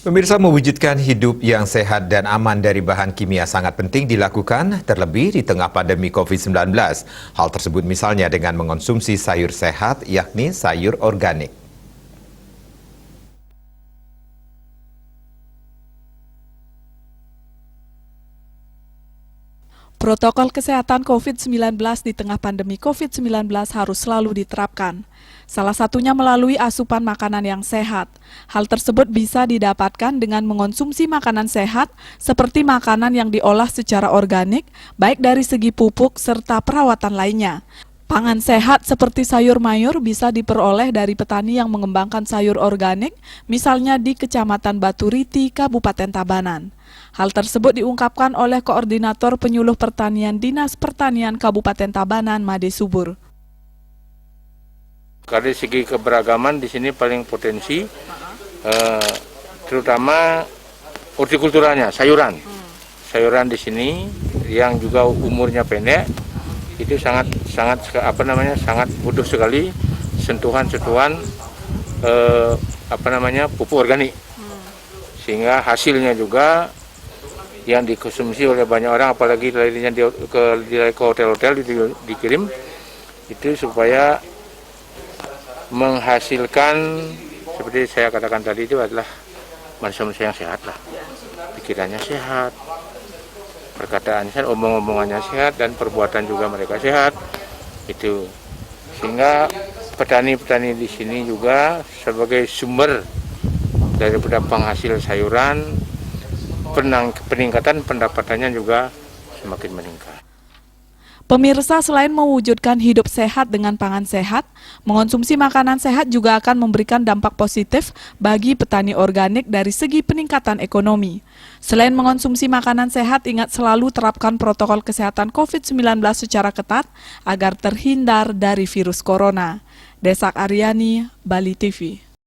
Pemirsa, mewujudkan hidup yang sehat dan aman dari bahan kimia sangat penting dilakukan, terlebih di tengah pandemi COVID-19. Hal tersebut misalnya dengan mengonsumsi sayur sehat, yakni sayur organik. Protokol kesehatan COVID-19 di tengah pandemi COVID-19 harus selalu diterapkan. Salah satunya melalui asupan makanan yang sehat. Hal tersebut bisa didapatkan dengan mengonsumsi makanan sehat seperti makanan yang diolah secara organik, baik dari segi pupuk serta perawatan lainnya. Pangan sehat seperti sayur mayur bisa diperoleh dari petani yang mengembangkan sayur organik, misalnya di Kecamatan Baturiti, Kabupaten Tabanan. Hal tersebut diungkapkan oleh Koordinator Penyuluh Pertanian Dinas Pertanian Kabupaten Tabanan, Made Subur. Dari segi keberagaman di sini paling potensi, terutama hortikulturanya, sayuran. Sayuran di sini yang juga umurnya pendek, itu sangat butuh sekali sentuhan pupuk organik, sehingga hasilnya juga yang dikonsumsi oleh banyak orang, apalagi lainnya ke hotel-hotel dikirim itu supaya menghasilkan seperti saya katakan tadi, itu adalah manusia yang sehat lah, pikirannya sehat, perkataan sehat, omong-omongannya sehat, dan perbuatan juga mereka sehat. Itu sehingga petani-petani di sini juga sebagai sumber daripada penghasil sayuran, peningkatan pendapatannya juga semakin meningkat. Pemirsa, selain mewujudkan hidup sehat dengan pangan sehat, mengonsumsi makanan sehat juga akan memberikan dampak positif bagi petani organik dari segi peningkatan ekonomi. Selain mengonsumsi makanan sehat, ingat selalu terapkan protokol kesehatan COVID-19 secara ketat agar terhindar dari virus corona. Desak Aryani, Bali TV.